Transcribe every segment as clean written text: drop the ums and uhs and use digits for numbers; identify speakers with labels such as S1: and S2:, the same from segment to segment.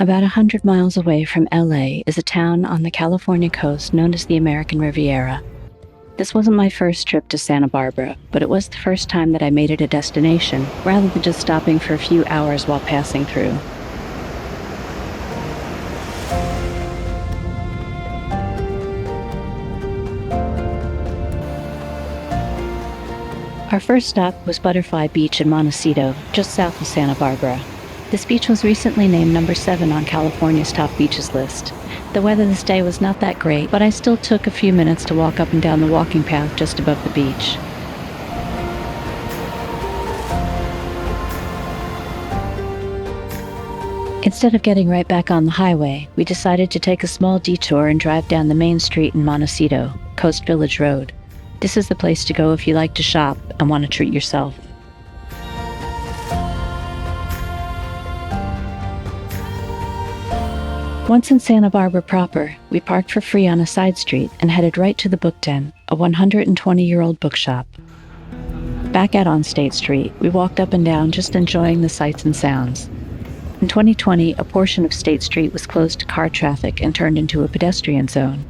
S1: About 100 miles away from LA is a town on the California coast known as the American Riviera. This wasn't my first trip to Santa Barbara, but it was the first time that I made it a destination, rather than just stopping for a few hours while passing through. Our first stop was Butterfly Beach in Montecito, just south of Santa Barbara. This beach was recently named number 7 on California's top beaches list. The weather this day was not that great, but I still took a few minutes to walk up and down the walking path just above the beach. Instead of getting right back on the highway, we decided to take a small detour and drive down the main street in Montecito, Coast Village Road. This is the place to go if you like to shop and want to treat yourself. Once in Santa Barbara proper, we parked for free on a side street and headed right to the Book Den, a 120-year-old bookshop. Back out on State Street, we walked up and down just enjoying the sights and sounds. In 2020, a portion of State Street was closed to car traffic and turned into a pedestrian zone.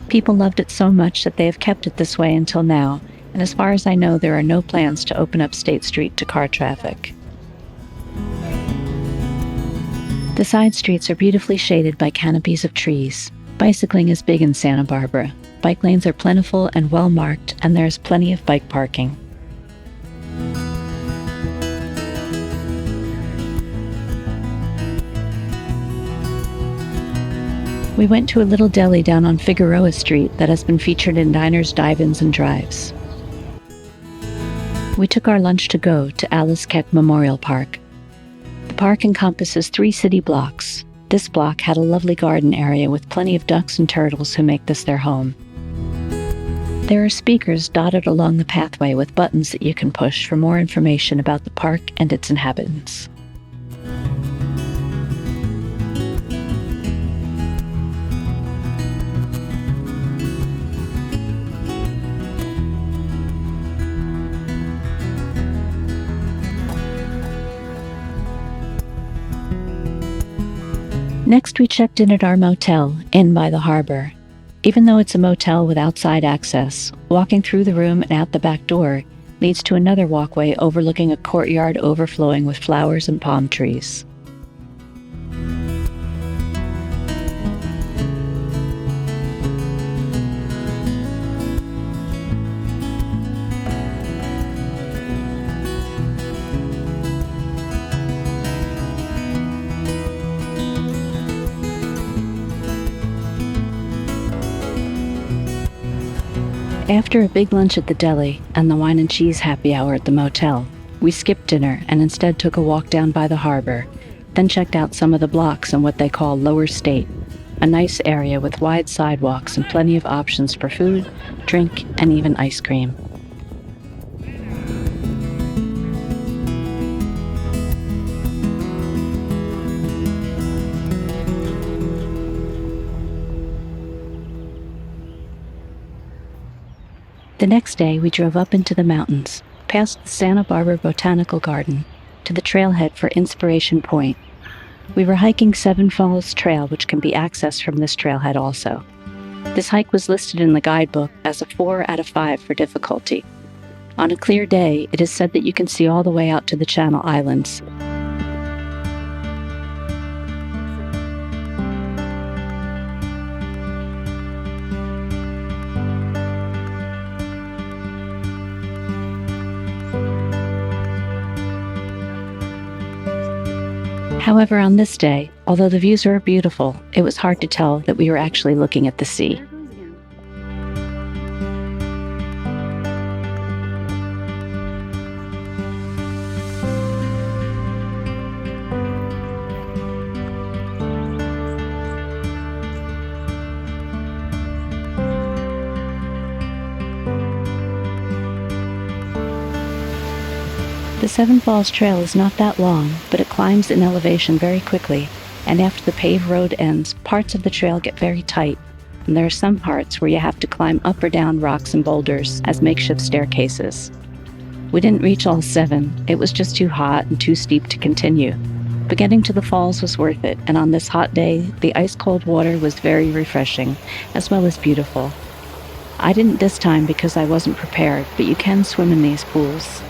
S1: People loved it so much that they have kept it this way until now, and as far as I know, there are no plans to open up State Street to car traffic. The side streets are beautifully shaded by canopies of trees. Bicycling is big in Santa Barbara. Bike lanes are plentiful and well marked, and there is plenty of bike parking. We went to a little deli down on Figueroa Street that has been featured in diners, dive-ins, and drives. We took our lunch to go to Alice Keck Memorial Park. The park encompasses 3 city blocks. This block had a lovely garden area with plenty of ducks and turtles who make this their home. There are speakers dotted along the pathway with buttons that you can push for more information about the park and its inhabitants. Next, we checked in at our motel, in by the harbor. Even though it's a motel with outside access, walking through the room and out the back door leads to another walkway overlooking a courtyard overflowing with flowers and palm trees. After a big lunch at the deli and the wine and cheese happy hour at the motel, we skipped dinner and instead took a walk down by the harbor, then checked out some of the blocks in what they call Lower State, a nice area with wide sidewalks and plenty of options for food, drink, and even ice cream. The next day, we drove up into the mountains, past the Santa Barbara Botanical Garden, to the trailhead for Inspiration Point. We were hiking Seven Falls Trail, which can be accessed from this trailhead also. This hike was listed in the guidebook as a 4 out of 5 for difficulty. On a clear day, it is said that you can see all the way out to the Channel Islands. However, on this day, although the views were beautiful, it was hard to tell that we were actually looking at the sea. The Seven Falls Trail is not that long, but it climbs in elevation very quickly, and after the paved road ends, parts of the trail get very tight, and there are some parts where you have to climb up or down rocks and boulders as makeshift staircases. We didn't reach all 7, it was just too hot and too steep to continue. But getting to the falls was worth it, and on this hot day, the ice-cold water was very refreshing, as well as beautiful. I didn't this time because I wasn't prepared, but you can swim in these pools.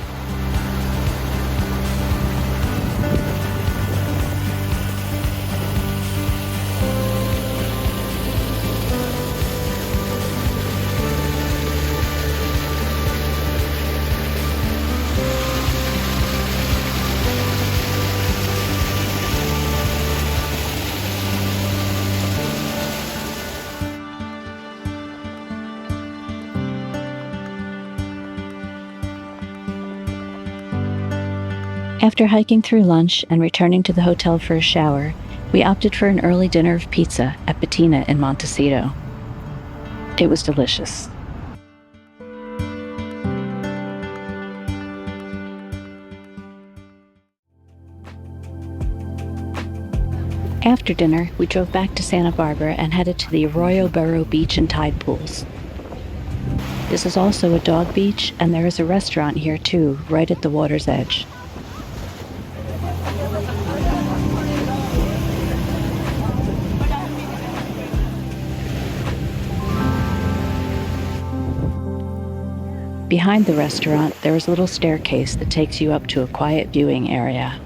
S1: After hiking through lunch and returning to the hotel for a shower, we opted for an early dinner of pizza at Bettina in Montecito. It was delicious. After dinner, we drove back to Santa Barbara and headed to the Arroyo Burro beach and tide pools. This is also a dog beach, and there is a restaurant here too, right at the water's edge. Behind the restaurant, there is a little staircase that takes you up to a quiet viewing area.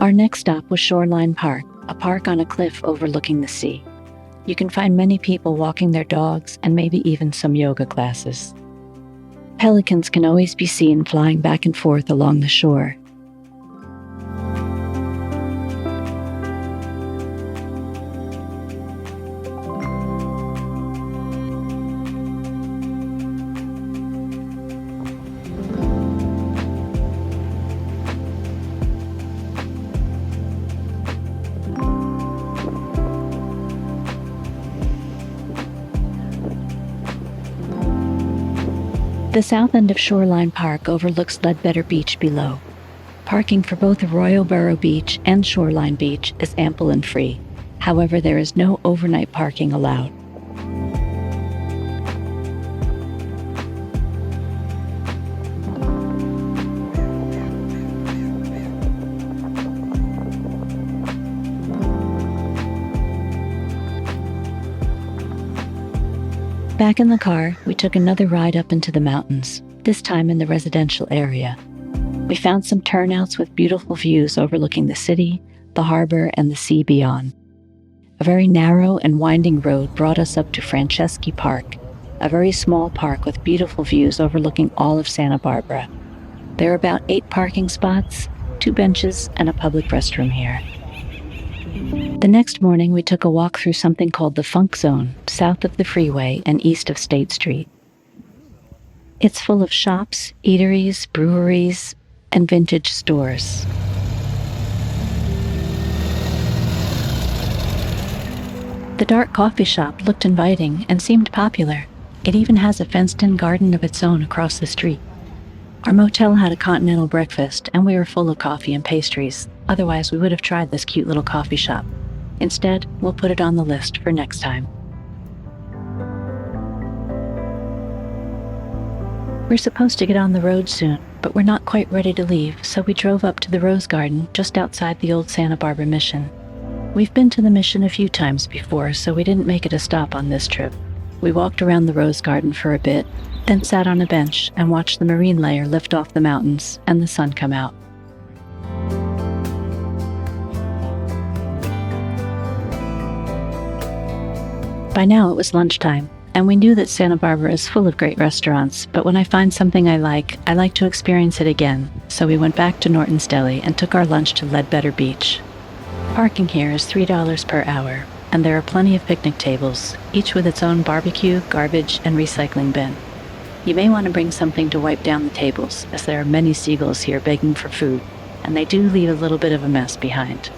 S1: Our next stop was Shoreline Park, a park on a cliff overlooking the sea. You can find many people walking their dogs and maybe even some yoga classes. Pelicans can always be seen flying back and forth along the shore. The south end of Shoreline Park overlooks Ledbetter Beach below. Parking for both Arroyo Burro Beach and Shoreline Beach is ample and free. However, there is no overnight parking allowed. Back in the car, we took another ride up into the mountains, this time in the residential area. We found some turnouts with beautiful views overlooking the city, the harbor, and the sea beyond. A very narrow and winding road brought us up to Franceschi Park, a very small park with beautiful views overlooking all of Santa Barbara. There are about 8 parking spots, 2 benches, and a public restroom here. The next morning, we took a walk through something called the Funk Zone, south of the freeway and east of State Street. It's full of shops, eateries, breweries, and vintage stores. The dark coffee shop looked inviting and seemed popular. It even has a fenced-in garden of its own across the street. Our motel had a continental breakfast, and we were full of coffee and pastries. Otherwise, we would have tried this cute little coffee shop. Instead, we'll put it on the list for next time. We're supposed to get on the road soon, but we're not quite ready to leave, so we drove up to the Rose Garden just outside the old Santa Barbara Mission. We've been to the Mission a few times before, so we didn't make it a stop on this trip. We walked around the Rose Garden for a bit, then sat on a bench and watched the marine layer lift off the mountains and the sun come out. By now it was lunchtime, and we knew that Santa Barbara is full of great restaurants, but when I find something I like to experience it again, so we went back to Norton's Deli and took our lunch to Ledbetter Beach. Parking here is $3 per hour, and there are plenty of picnic tables, each with its own barbecue, garbage, and recycling bin. You may want to bring something to wipe down the tables, as there are many seagulls here begging for food, and they do leave a little bit of a mess behind.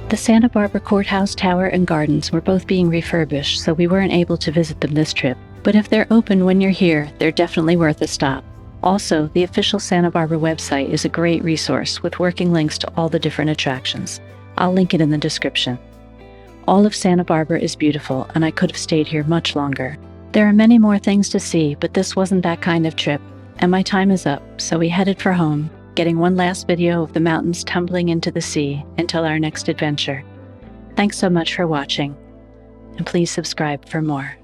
S1: The Santa Barbara Courthouse Tower and Gardens were both being refurbished, so we weren't able to visit them this trip, but if they're open when you're here, they're definitely worth a stop. Also, the official Santa Barbara website is a great resource with working links to all the different attractions. I'll link it in the description. All of Santa Barbara is beautiful, and I could have stayed here much longer. There are many more things to see, but this wasn't that kind of trip, and my time is up, so we headed for home, getting one last video of the mountains tumbling into the sea until our next adventure. Thanks so much for watching, and please subscribe for more.